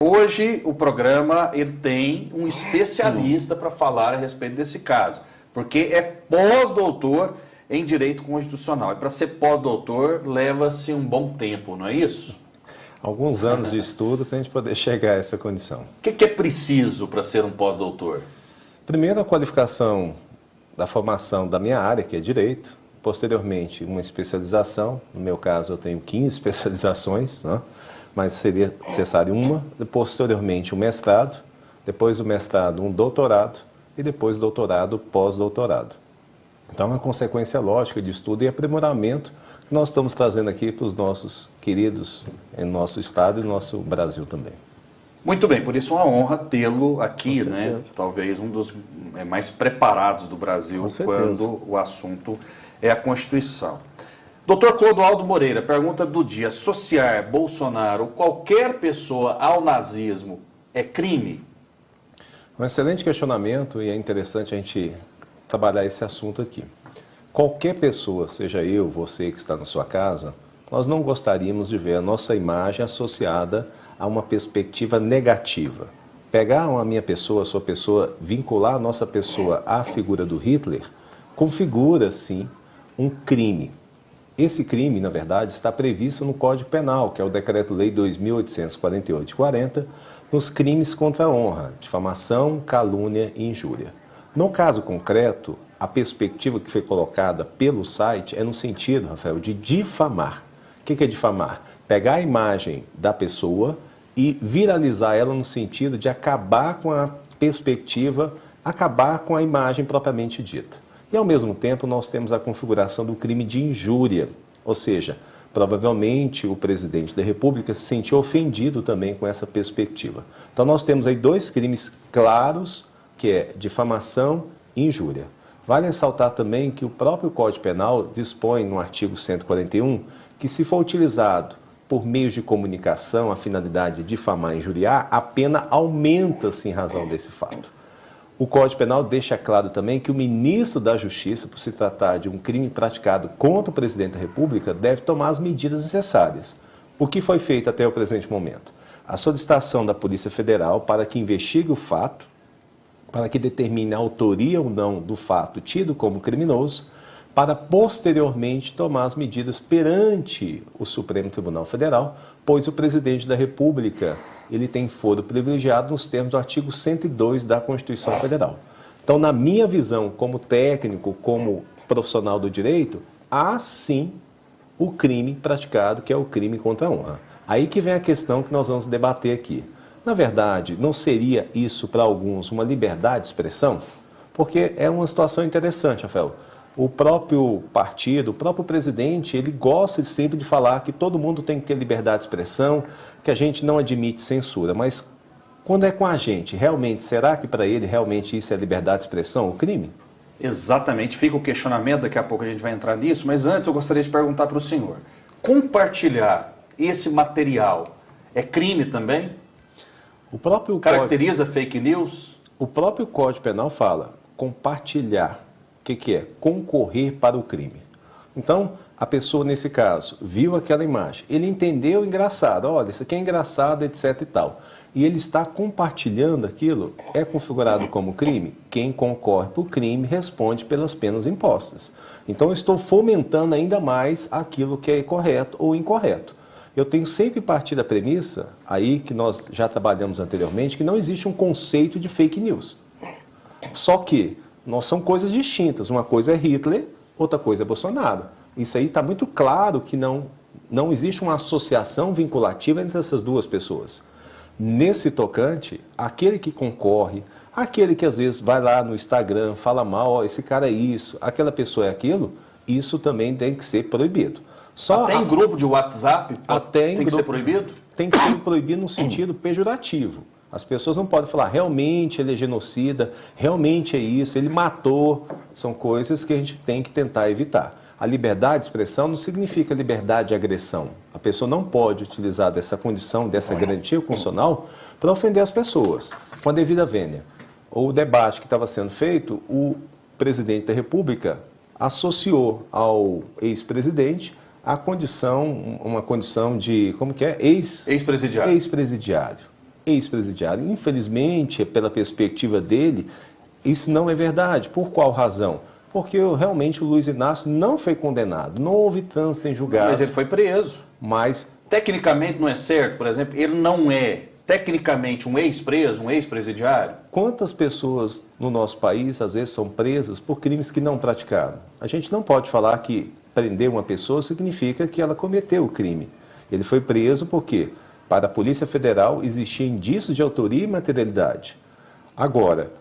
Hoje o programa ele tem um especialista para falar a respeito desse caso, porque é pós-doutor em Direito Constitucional. E para ser pós-doutor leva-se um bom tempo, não é isso? Alguns anos de estudo para a gente poder chegar a essa condição. O que é preciso para ser um pós-doutor? Primeiro, a qualificação da formação da minha área, que é Direito. Posteriormente, uma especialização. No meu caso, eu tenho 15 especializações, né? Mas seria necessário uma. Posteriormente, um mestrado. Depois do mestrado, um doutorado. E depois, doutorado, pós-doutorado. Então, é uma consequência lógica de estudo e aprimoramento que nós estamos trazendo aqui para os nossos queridos em nosso estado e no nosso Brasil também. Muito bem, por isso é uma honra tê-lo aqui, né? Talvez um dos mais preparados do Brasil quando o assunto é a Constituição. Doutor Clodoaldo Moreira, pergunta do dia: associar Bolsonaro ou qualquer pessoa ao nazismo é crime? Um excelente questionamento e é interessante a gente trabalhar esse assunto aqui. Qualquer pessoa, seja eu, você que está na sua casa, nós não gostaríamos de ver a nossa imagem associada a uma perspectiva negativa. Pegar a minha pessoa, a sua pessoa, vincular a nossa pessoa à figura do Hitler, configura, sim, um crime. Esse crime, na verdade, está previsto no Código Penal, que é o Decreto-Lei 2.848 de 40, nos crimes contra a honra, difamação, calúnia e injúria. No caso concreto, a perspectiva que foi colocada pelo site é no sentido, Rafael, de difamar. O que é difamar? Pegar a imagem da pessoa e viralizar ela no sentido de acabar com a perspectiva, acabar com a imagem propriamente dita. E, ao mesmo tempo, nós temos a configuração do crime de injúria, ou seja, provavelmente o presidente da República se sentiu ofendido também com essa perspectiva. Então, nós temos aí dois crimes claros, que é difamação e injúria. Vale ressaltar também que o próprio Código Penal dispõe no artigo 141 que, se for utilizado por meios de comunicação a finalidade de difamar e injuriar, a pena aumenta-se em razão desse fato. O Código Penal deixa claro também que o ministro da Justiça, por se tratar de um crime praticado contra o presidente da República, deve tomar as medidas necessárias. O que foi feito até o presente momento? A solicitação da Polícia Federal para que investigue o fato, para que determine a autoria ou não do fato tido como criminoso, para posteriormente tomar as medidas perante o Supremo Tribunal Federal, pois o presidente da República ele tem foro privilegiado nos termos do artigo 102 da Constituição Federal. Então, na minha visão, como técnico, como profissional do direito, há sim o crime praticado, que é o crime contra a honra. Aí que vem a questão que nós vamos debater aqui. Na verdade, não seria isso para alguns uma liberdade de expressão? Porque é uma situação interessante, Rafael. O próprio partido, o próprio presidente, ele gosta sempre de falar que todo mundo tem que ter liberdade de expressão, que a gente não admite censura. Mas quando é com a gente, realmente, será que para ele realmente isso é liberdade de expressão, o crime? Exatamente, fica o questionamento, daqui a pouco a gente vai entrar nisso, mas antes eu gostaria de perguntar para o senhor: compartilhar esse material é crime também? O próprio caracteriza fake news? O próprio Código Penal fala compartilhar. O que é? Concorrer para o crime. Então, a pessoa, nesse caso, viu aquela imagem, ele entendeu engraçado, olha, isso aqui é engraçado, etc e tal. E ele está compartilhando aquilo, é configurado como crime? Quem concorre para o crime responde pelas penas impostas. Então, eu estou fomentando ainda mais aquilo que é correto ou incorreto. Eu tenho sempre partido da premissa, aí que nós já trabalhamos anteriormente, que não existe um conceito de fake news. Só que são coisas distintas. Uma coisa é Hitler, outra coisa é Bolsonaro. Isso aí está muito claro que não existe uma associação vinculativa entre essas duas pessoas. Nesse tocante, aquele que concorre, aquele que às vezes vai lá no Instagram, fala mal, ó, esse cara é isso, aquela pessoa é aquilo, isso também tem que ser proibido. Até em grupo de WhatsApp tem que ser proibido? Tem que ser proibido no sentido pejorativo. As pessoas não podem falar, realmente ele é genocida, realmente é isso, ele matou. São coisas que a gente tem que tentar evitar. A liberdade de expressão não significa liberdade de agressão. A pessoa não pode utilizar dessa condição, dessa garantia constitucional, para ofender as pessoas. Com a devida vênia. O debate que estava sendo feito, o presidente da República associou ao ex-presidente a condição, uma condição de, como que é? Ex-presidiário. ex-presidiário. Infelizmente, pela perspectiva dele, isso não é verdade. Por qual razão? Porque realmente o Luiz Inácio não foi condenado, não houve trânsito em julgado. Mas ele foi preso. Mas tecnicamente não é certo, por exemplo, ele não é tecnicamente um ex-preso, um ex-presidiário? Quantas pessoas no nosso país, às vezes, são presas por crimes que não praticaram? A gente não pode falar que prender uma pessoa significa que ela cometeu o crime. Ele foi preso porque, para a Polícia Federal, existia indícios de autoria e materialidade. Agora,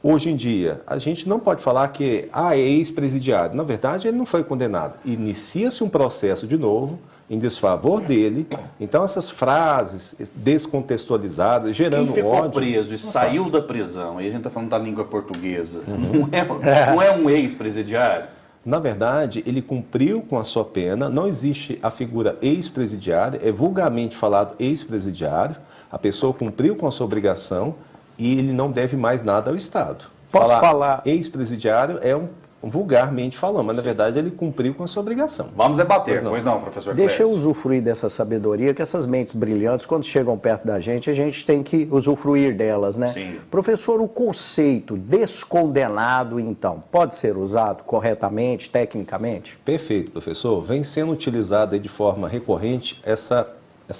hoje em dia, a gente não pode falar que é ex-presidiário. Na verdade, ele não foi condenado. Inicia-se um processo de novo, em desfavor dele. Então, essas frases descontextualizadas, gerando ódio... Quem ficou preso e saiu da prisão, aí a gente está falando da língua portuguesa, não é um ex-presidiário? Na verdade, ele cumpriu com a sua pena, não existe a figura ex-presidiário, é vulgarmente falado ex-presidiário, a pessoa cumpriu com a sua obrigação e ele não deve mais nada ao Estado. Posso falar? Ex-presidiário é vulgarmente falando, mas na verdade ele cumpriu com a sua obrigação. Vamos debater, pois não, professor Clécio. Deixa eu usufruir dessa sabedoria, que essas mentes brilhantes, quando chegam perto da gente, a gente tem que usufruir delas, né? Sim. Professor, o conceito descondenado, então, pode ser usado corretamente, tecnicamente? Perfeito, professor. Vem sendo utilizada de forma recorrente essa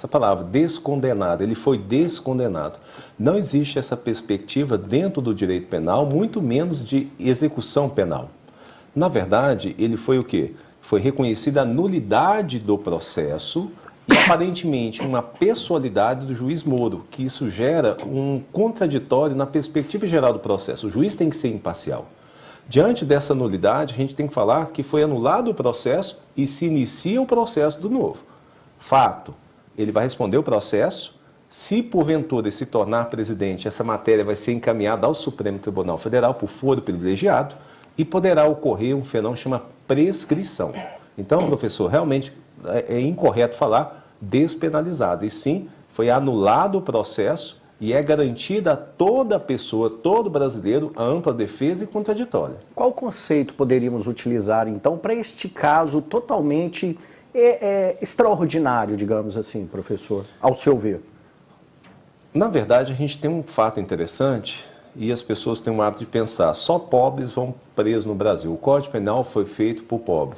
palavra, descondenado. Ele foi descondenado. Não existe essa perspectiva dentro do direito penal, muito menos de execução penal. Na verdade, ele foi o quê? Foi reconhecida a nulidade do processo e, aparentemente, uma pessoalidade do juiz Moro, que isso gera um contraditório na perspectiva geral do processo. O juiz tem que ser imparcial. Diante dessa nulidade, a gente tem que falar que foi anulado o processo e se inicia o processo do novo. Fato, ele vai responder o processo. Se, porventura, se tornar presidente, essa matéria vai ser encaminhada ao Supremo Tribunal Federal por foro privilegiado e poderá ocorrer um fenômeno que chama prescrição. Então, professor, realmente é incorreto falar despenalizado. E sim, foi anulado o processo e é garantida a toda pessoa, todo brasileiro, a ampla defesa e contraditória. Qual conceito poderíamos utilizar, então, para este caso totalmente extraordinário, digamos assim, professor, ao seu ver? Na verdade, a gente tem um fato interessante e as pessoas têm o hábito de pensar, só pobres vão presos no Brasil. O Código Penal foi feito por pobre.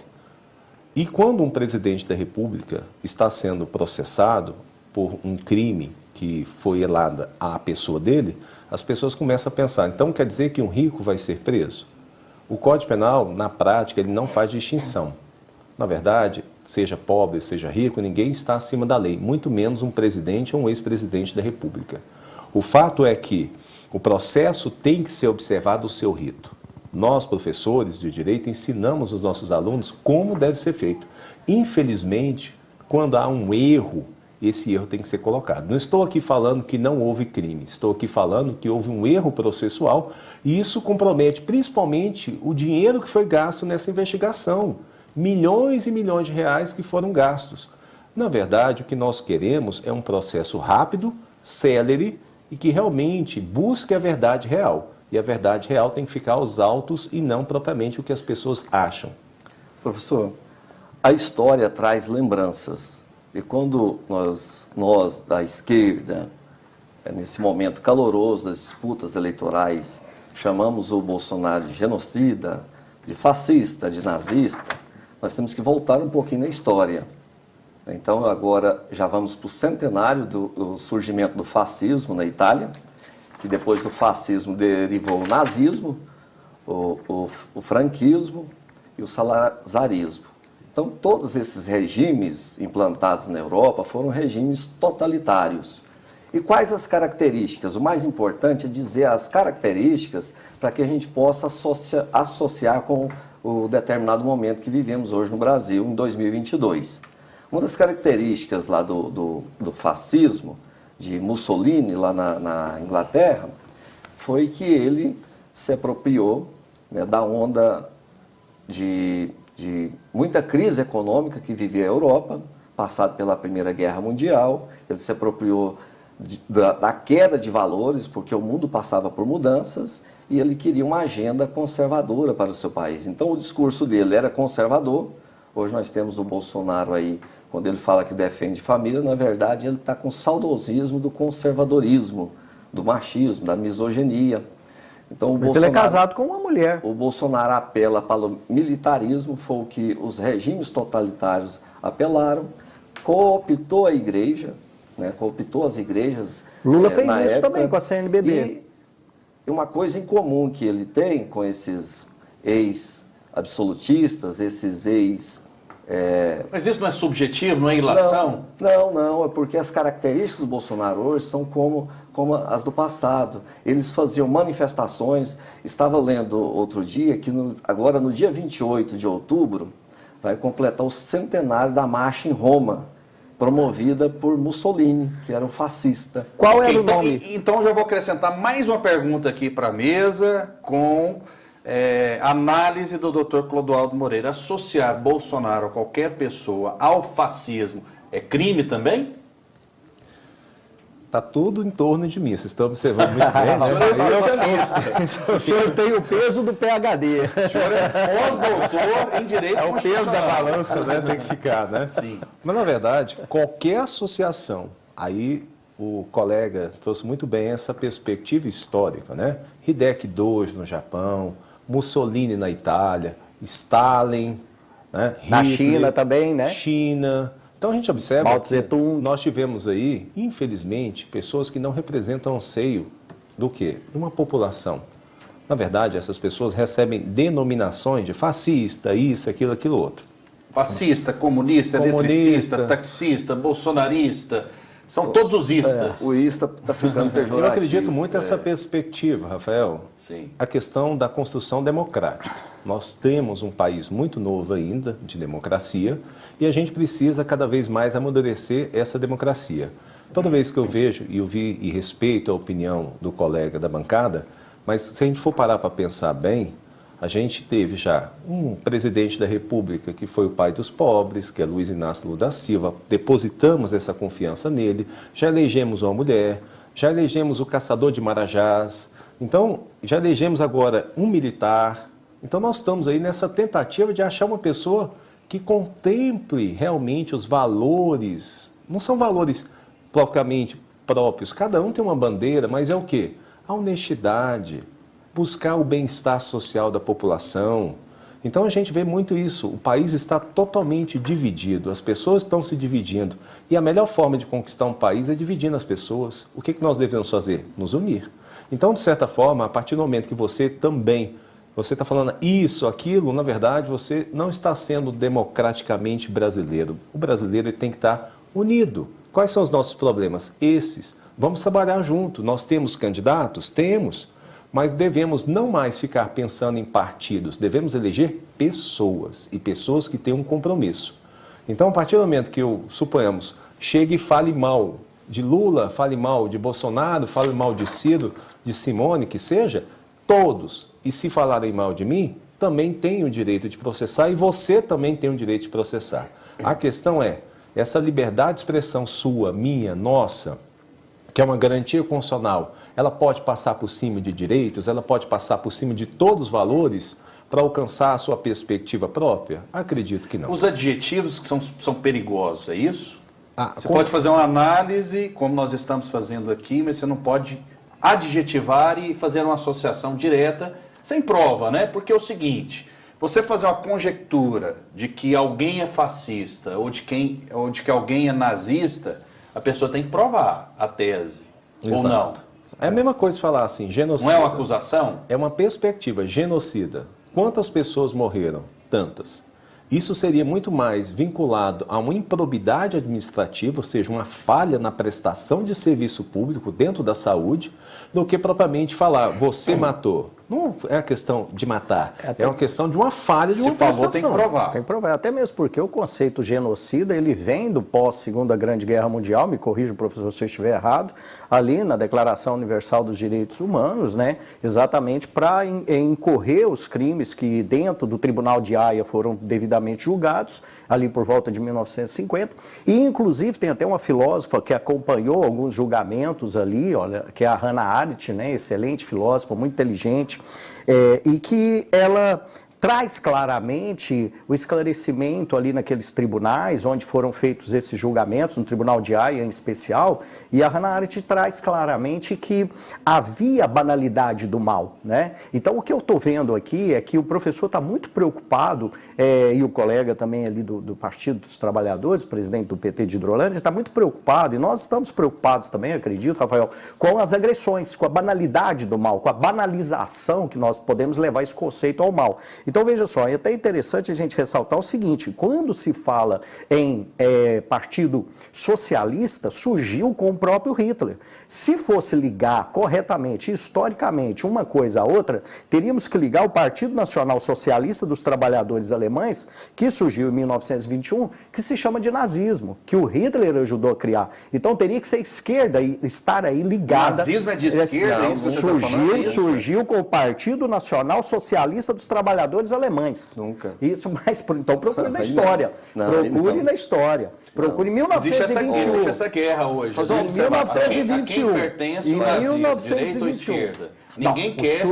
E quando um presidente da República está sendo processado por um crime que foi lá à pessoa dele, as pessoas começam a pensar, então quer dizer que um rico vai ser preso? O Código Penal, na prática, ele não faz distinção. Na verdade, seja pobre, seja rico, ninguém está acima da lei, muito menos um presidente ou um ex-presidente da República. O fato é que o processo tem que ser observado o seu rito. Nós, professores de direito, ensinamos os nossos alunos como deve ser feito. Infelizmente, quando há um erro, esse erro tem que ser colocado. Não estou aqui falando que não houve crime, estou aqui falando que houve um erro processual e isso compromete principalmente o dinheiro que foi gasto nessa investigação. Milhões e milhões de reais que foram gastos. Na verdade, o que nós queremos é um processo rápido, célere e que realmente busque a verdade real. E a verdade real tem que ficar aos autos e não propriamente o que as pessoas acham. Professor, a história traz lembranças. E quando nós da esquerda, nesse momento caloroso das disputas eleitorais, chamamos o Bolsonaro de genocida, de fascista, de nazista, nós temos que voltar um pouquinho na história. Então, agora já vamos para o centenário do surgimento do fascismo na Itália, que depois do fascismo derivou o nazismo, o franquismo e o salazarismo. Então, todos esses regimes implantados na Europa foram regimes totalitários. E quais as características? O mais importante é dizer as características para que a gente possa associar com o determinado momento que vivemos hoje no Brasil, em 2022. Uma das características lá do fascismo, de Mussolini, lá na Inglaterra, foi que ele se apropriou, né, da onda de muita crise econômica que vivia a Europa, passado pela Primeira Guerra Mundial. Ele se apropriou da queda de valores, porque o mundo passava por mudanças, e ele queria uma agenda conservadora para o seu país. Então, o discurso dele era conservador. Hoje nós temos o Bolsonaro aí quando ele fala que defende família, na verdade ele está com saudosismo do conservadorismo, do machismo, da misoginia. Então, Mas ele é casado com uma mulher. O Bolsonaro apela para o militarismo, foi o que os regimes totalitários apelaram, cooptou a igreja, né, cooptou as igrejas. Lula fez na isso época, também com a CNBB. E uma coisa em comum que ele tem com esses ex-absolutistas, esses ex... Mas isso não é subjetivo, não é ilação? Não, é porque as características do Bolsonaro hoje são como as do passado. Eles faziam manifestações, estava lendo outro dia que agora no dia 28 de outubro vai completar o centenário da marcha em Roma, promovida por Mussolini, que era um fascista. Qual era o nome? Então já vou acrescentar mais uma pergunta aqui para a mesa com... análise do Dr. Clodoaldo Moreira. Associar Bolsonaro, qualquer pessoa, ao fascismo é crime também? Está tudo em torno de mim, vocês estão observando muito bem, né? O senhor tem o peso do PhD. O senhor é pós-doutor em Direito É o peso da balança, né? Tem que ficar, né? Sim. Mas, na verdade, qualquer associação, aí o colega trouxe muito bem essa perspectiva histórica, né? Hideki Doji no Japão, Mussolini na Itália, Stalin, né? Na Hitler, China também, né? China. Então a gente observa Mao que Tse-tung. nós tivemos aí, infelizmente, pessoas que não representam o anseio do quê? De uma população. Na verdade, essas pessoas recebem denominações de fascista, isso, aquilo, outro. Fascista, comunista, eletricista, taxista, bolsonarista, são todos os istas. O ista está ficando pejorativo. Eu acredito muito nessa perspectiva, Rafael. Sim. A questão da construção democrática. Nós temos um país muito novo ainda de democracia e a gente precisa cada vez mais amadurecer essa democracia. Toda vez que eu vejo e ouvi e respeito a opinião do colega da bancada, mas se a gente for parar para pensar bem, a gente teve já um presidente da República que foi o pai dos pobres, que é Luiz Inácio Lula da Silva, depositamos essa confiança nele, já elegemos uma mulher, já elegemos o caçador de marajás, então já elegemos agora um militar. Então nós estamos aí nessa tentativa de achar uma pessoa que contemple realmente os valores, não são valores propriamente próprios, cada um tem uma bandeira, mas é o quê? A honestidade, buscar o bem-estar social da população. Então a gente vê muito isso, o país está totalmente dividido, as pessoas estão se dividindo. E a melhor forma de conquistar um país é dividindo as pessoas. O que nós devemos fazer? Nos unir. Então, de certa forma, a partir do momento que você também, você está falando isso, aquilo, na verdade, você não está sendo democraticamente brasileiro. O brasileiro tem que estar unido. Quais são os nossos problemas? Esses. Vamos trabalhar junto. Nós temos candidatos? Temos. Mas devemos não mais ficar pensando em partidos, devemos eleger pessoas, e pessoas que têm um compromisso. Então, a partir do momento que eu, suponhamos, chegue e fale mal de Lula, fale mal de Bolsonaro, fale mal de Ciro, de Simone, que seja, todos, e se falarem mal de mim, também têm o direito de processar, e você também tem o direito de processar. A questão é, essa liberdade de expressão sua, minha, nossa, que é uma garantia constitucional, ela pode passar por cima de direitos, ela pode passar por cima de todos os valores para alcançar a sua perspectiva própria? Acredito que não. Os adjetivos que são perigosos, é isso? Você pode fazer uma análise, como nós estamos fazendo aqui, mas você não pode adjetivar e fazer uma associação direta sem prova, né? Porque é o seguinte, você fazer uma conjectura de que alguém é fascista ou de que alguém é nazista, a pessoa tem que provar a tese. Exato. Ou não. É a mesma coisa falar assim, genocida. Não é uma acusação? É uma perspectiva, genocida. Quantas pessoas morreram? Tantas. Isso seria muito mais vinculado a uma improbidade administrativa, ou seja, uma falha na prestação de serviço público dentro da saúde, do que propriamente falar, você matou. Não é a questão de matar, é uma questão de uma falha de uma prestação. Tem que provar. Tem que provar, até mesmo porque o conceito genocida, ele vem do pós-Segunda Grande Guerra Mundial, me corrija o professor se eu estiver errado, ali na Declaração Universal dos Direitos Humanos, né, exatamente para incorrer os crimes que dentro do Tribunal de Haia foram devidamente julgados, ali por volta de 1950, e inclusive tem até uma filósofa que acompanhou alguns julgamentos ali, olha, que é a Hannah Arendt, né, excelente filósofa, muito inteligente, e que ela traz claramente o esclarecimento ali naqueles tribunais onde foram feitos esses julgamentos, no Tribunal de Haia em especial, e a Hannah Arendt traz claramente que havia banalidade do mal, né? Então o que eu estou vendo aqui é que o professor está muito preocupado, e o colega também ali do Partido dos Trabalhadores, presidente do PT de Hidrolândia, está muito preocupado, e nós estamos preocupados também, acredito, Rafael, com as agressões, com a banalidade do mal, com a banalização que nós podemos levar esse conceito ao mal. Então, veja só, é até interessante a gente ressaltar o seguinte, quando se fala em partido socialista, surgiu com o próprio Hitler. Se fosse ligar corretamente, historicamente, uma coisa a outra, teríamos que ligar o Partido Nacional Socialista dos Trabalhadores Alemães, que surgiu em 1921, que se chama de nazismo, que o Hitler ajudou a criar. Então, teria que ser esquerda e estar aí ligada... O nazismo é de esquerda? Não, surgiu com o Partido Nacional Socialista dos Trabalhadores Alemães. Nunca. Isso, mas então procure na história. Procure na história. Procure em 1921. Existe essa guerra hoje. Em 1921. A quem pertence em o Brasil, 1921. direita ou esquerda? Ninguém quer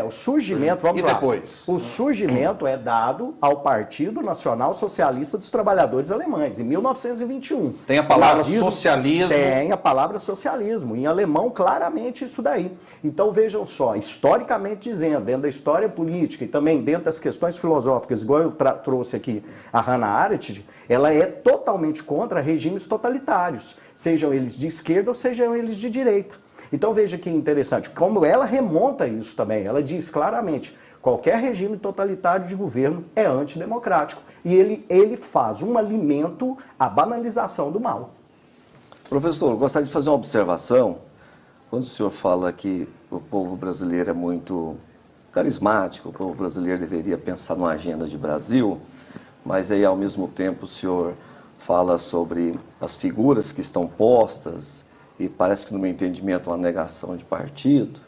o surgimento, vamos e lá. Depois? O surgimento é dado ao Partido Nacional Socialista dos Trabalhadores Alemães, em 1921. Tem a palavra socialismo? Tem a palavra socialismo. Em alemão, claramente isso daí. Então, vejam só, historicamente dizendo, dentro da história política e também dentro das questões filosóficas, igual eu trouxe aqui a Hannah Arendt, ela é totalmente contra regimes totalitários, sejam eles de esquerda ou sejam eles de direita. Então veja que interessante, como ela remonta isso também, ela diz claramente, qualquer regime totalitário de governo é antidemocrático e ele faz um alimento à banalização do mal. Professor, eu gostaria de fazer uma observação. Quando o senhor fala que o povo brasileiro é muito carismático, o povo brasileiro deveria pensar numa agenda de Brasil, mas aí ao mesmo tempo o senhor fala sobre as figuras que estão postas, e parece que no meu entendimento uma negação de partido.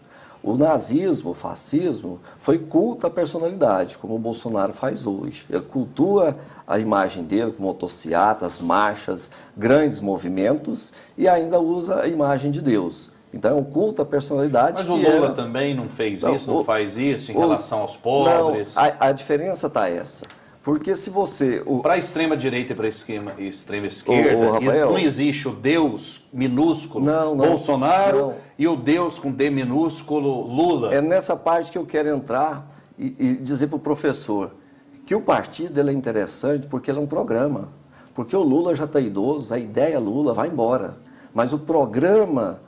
O nazismo, o fascismo, foi culto à personalidade, como o Bolsonaro faz hoje. Ele cultua a imagem dele com motocicletas, marchas, grandes movimentos e ainda usa a imagem de Deus. Então é um culto à personalidade. Mas o Lula também não fez isso, não faz isso em relação aos pobres? Não, a diferença está essa. Porque se você... Para a extrema-direita e para a extrema-esquerda, não existe o Deus minúsculo Bolsonaro e o Deus com D minúsculo Lula. É nessa parte que eu quero entrar e dizer para o professor que o partido ele é interessante porque ele é um programa. Porque o Lula já está idoso, a ideia Lula vai embora. Mas o programa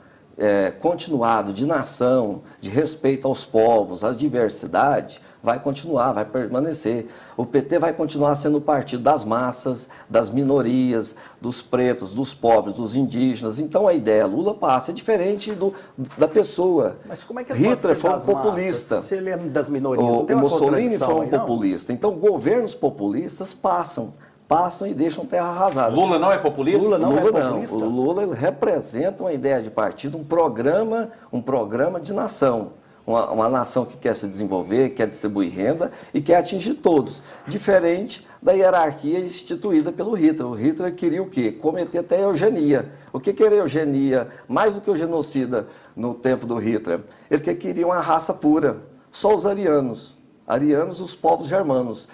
continuado de nação, de respeito aos povos, à diversidade, vai continuar, vai permanecer. O PT vai continuar sendo o partido das massas, das minorias, dos pretos, dos pobres, dos indígenas. Então a ideia Lula passa, é diferente da pessoa. Mas como é que ele Hitler foi um populista. Massas, se ele é das minorias, não tem o uma Mussolini foi um aí, não? populista. Então governos populistas passam e deixam terra arrasada. Lula não é populista? Lula não é populista? O Lula ele representa uma ideia de partido, um programa de nação. Uma nação que quer se desenvolver, quer distribuir renda e quer atingir todos. Diferente da hierarquia instituída pelo Hitler. O Hitler queria o quê? Cometer até eugenia. O que era eugenia? Mais do que o genocida no tempo do Hitler. Ele queria uma raça pura. Só os arianos. Arianos, os povos germanos.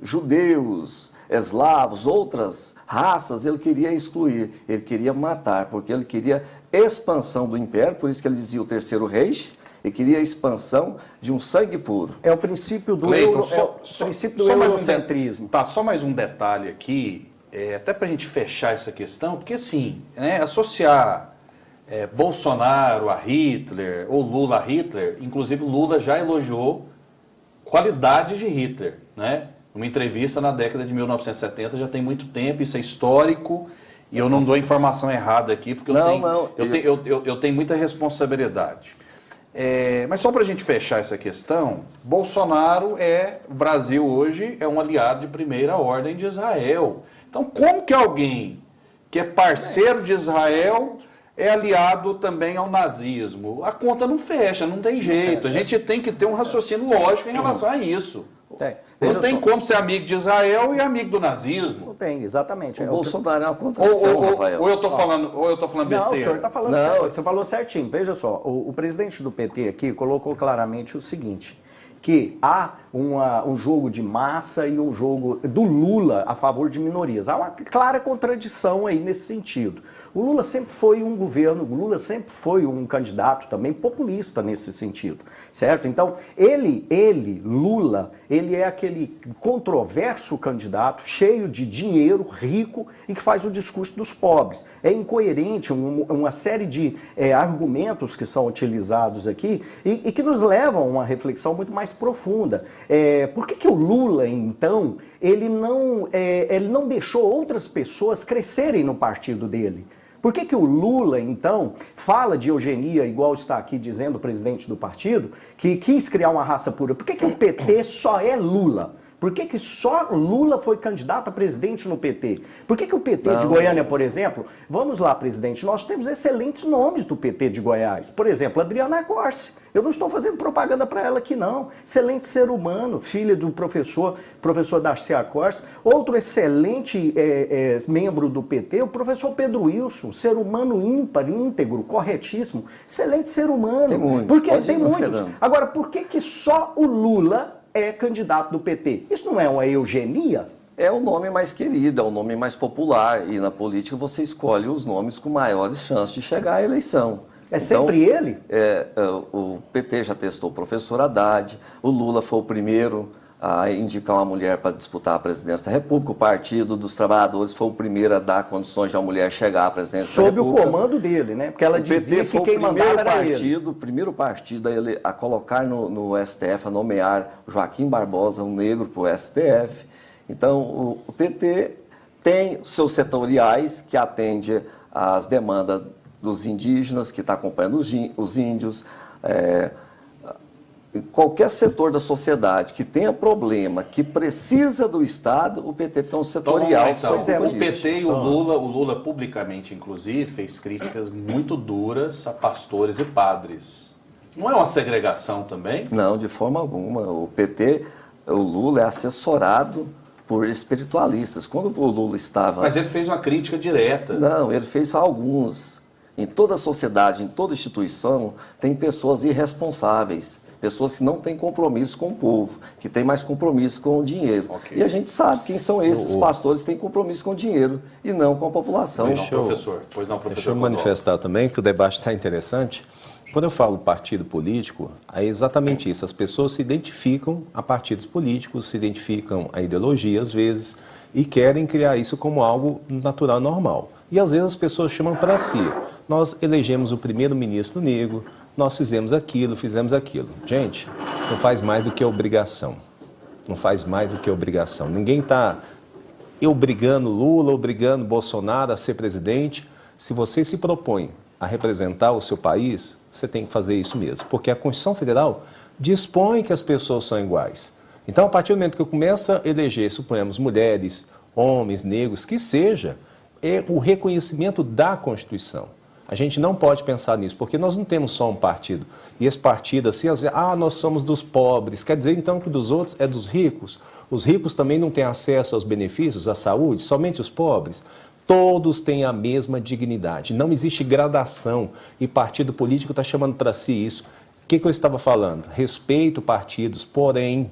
Judeus, eslavos, outras raças, ele queria excluir. Ele queria matar, porque ele queria expansão do império, por isso que ele dizia o Terceiro Reich, e queria a expansão de um sangue puro. É o princípio do eurocentrismo. Só mais um detalhe aqui, até para a gente fechar essa questão, porque assim, associar Bolsonaro a Hitler, ou Lula a Hitler, inclusive Lula já elogiou qualidade de Hitler, né? Uma entrevista na década de 1970, já tem muito tempo, isso é histórico, e eu não dou informação errada aqui, porque eu tenho muita responsabilidade. Mas só para a gente fechar essa questão, Bolsonaro o Brasil hoje é um aliado de primeira ordem de Israel. Então, como que alguém que é parceiro de Israel é aliado também ao nazismo? A conta não fecha, não tem jeito. A gente tem que ter um raciocínio lógico em relação a isso. Não tem como ser amigo de Israel e amigo do nazismo. Não tem, exatamente. O Bolsonaro é uma contradição, Rafael. Ou eu estou falando besteira? Não, o senhor está falando certo. Você falou certinho. Veja só, o presidente do PT aqui colocou claramente o seguinte, que há um jogo de massa e um jogo do Lula a favor de minorias. Há uma clara contradição aí nesse sentido. O Lula sempre foi um governo, o Lula sempre foi um candidato também populista nesse sentido, certo? Então, Lula, ele é aquele controverso candidato, cheio de dinheiro, rico, e que faz o discurso dos pobres. É incoerente uma série de argumentos que são utilizados aqui e que nos levam a uma reflexão muito mais profunda. Por que o Lula, então, ele não deixou outras pessoas crescerem no partido dele? Por que o Lula, então, fala de eugenia, igual está aqui dizendo o presidente do partido, que quis criar uma raça pura? Por que o PT só é Lula? Por que só Lula foi candidato a presidente no PT? Por que o PT de Goiânia, por exemplo... Vamos lá, presidente, nós temos excelentes nomes do PT de Goiás. Por exemplo, Adriana Corse. Eu não estou fazendo propaganda para ela aqui, não. Excelente ser humano, filha do professor Darcy Corse. Outro excelente membro do PT, o professor Pedro Wilson. Ser humano ímpar, íntegro, corretíssimo. Excelente ser humano. Tem muitos. Tem muitos. Agora, por que só o Lula é candidato do PT? Isso não é uma eugenia? É o nome mais querido, é o nome mais popular. E na política você escolhe os nomes com maiores chances de chegar à eleição. É sempre ele? O PT já testou o professor Haddad, o Lula foi o primeiro a indicar uma mulher para disputar a presidência da República, o Partido dos Trabalhadores foi o primeiro a dar condições de uma mulher chegar à presidência da República. Sob o comando dele, né? Porque ela dizia que quem mandava era ele. O primeiro partido a colocar no STF, a nomear Joaquim Barbosa, um negro, para o STF. Então, o PT tem seus setoriais que atendem às demandas dos indígenas, que está acompanhando os índios. Qualquer setor da sociedade que tenha problema, que precisa do Estado, o PT tem um setorial. Então, o PT e o Lula publicamente, inclusive, fez críticas muito duras a pastores e padres. Não é uma segregação também? Não, de forma alguma. O PT, o Lula é assessorado por espiritualistas. Quando o Lula estava... Mas ele fez uma crítica direta. Não, ele fez alguns. Em toda a sociedade, em toda instituição, tem pessoas irresponsáveis. Pessoas que não têm compromisso com o povo, que têm mais compromisso com o dinheiro. Okay. E a gente sabe quem são esses pastores que têm compromisso com o dinheiro e não com a população. Deixa eu manifestar também que o debate está interessante. Quando eu falo partido político, é exatamente isso. As pessoas se identificam a partidos políticos, se identificam a ideologia às vezes e querem criar isso como algo natural, normal. E às vezes as pessoas chamam para si. Nós elegemos o primeiro-ministro negro, nós fizemos aquilo. Gente, não faz mais do que obrigação. Não faz mais do que obrigação. Ninguém está obrigando Lula, obrigando Bolsonaro a ser presidente. Se você se propõe a representar o seu país, você tem que fazer isso mesmo. Porque a Constituição Federal dispõe que as pessoas são iguais. Então, a partir do momento que eu começo a eleger, suponhamos, mulheres, homens, negros, que seja, é o reconhecimento da Constituição. A gente não pode pensar nisso, porque nós não temos só um partido. E esse partido, assim, às vezes, nós somos dos pobres. Quer dizer, então, que dos outros é dos ricos? Os ricos também não têm acesso aos benefícios, à saúde? Somente os pobres? Todos têm a mesma dignidade. Não existe gradação. E partido político está chamando para si isso. O que eu estava falando? Respeito partidos, porém,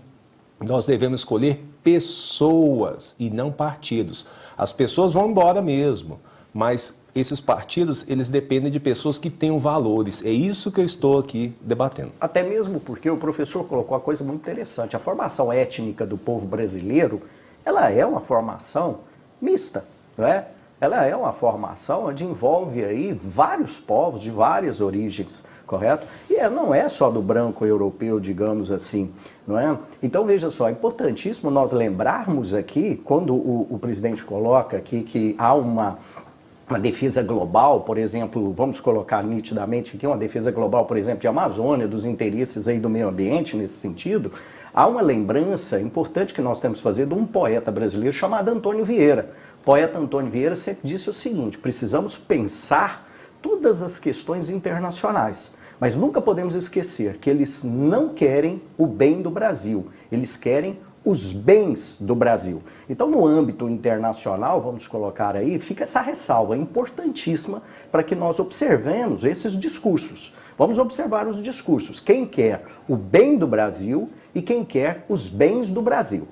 nós devemos escolher pessoas e não partidos. As pessoas vão embora mesmo, mas esses partidos, eles dependem de pessoas que tenham valores. É isso que eu estou aqui debatendo. Até mesmo porque o professor colocou uma coisa muito interessante. A formação étnica do povo brasileiro, ela é uma formação mista, não é? Ela é uma formação onde envolve aí vários povos de várias origens, correto? E não é só do branco europeu, digamos assim, não é? Então, veja só, é importantíssimo nós lembrarmos aqui, quando o presidente coloca aqui que há uma defesa global, por exemplo, vamos colocar nitidamente aqui, uma defesa global, por exemplo, de Amazônia, dos interesses aí do meio ambiente nesse sentido, há uma lembrança importante que nós temos que fazer de um poeta brasileiro chamado Antônio Vieira. O poeta Antônio Vieira sempre disse o seguinte: precisamos pensar todas as questões internacionais, mas nunca podemos esquecer que eles não querem o bem do Brasil, eles querem os bens do Brasil. Então, no âmbito internacional, vamos colocar aí, fica essa ressalva importantíssima para que nós observemos esses discursos. Vamos observar os discursos. Quem quer o bem do Brasil e quem quer os bens do Brasil.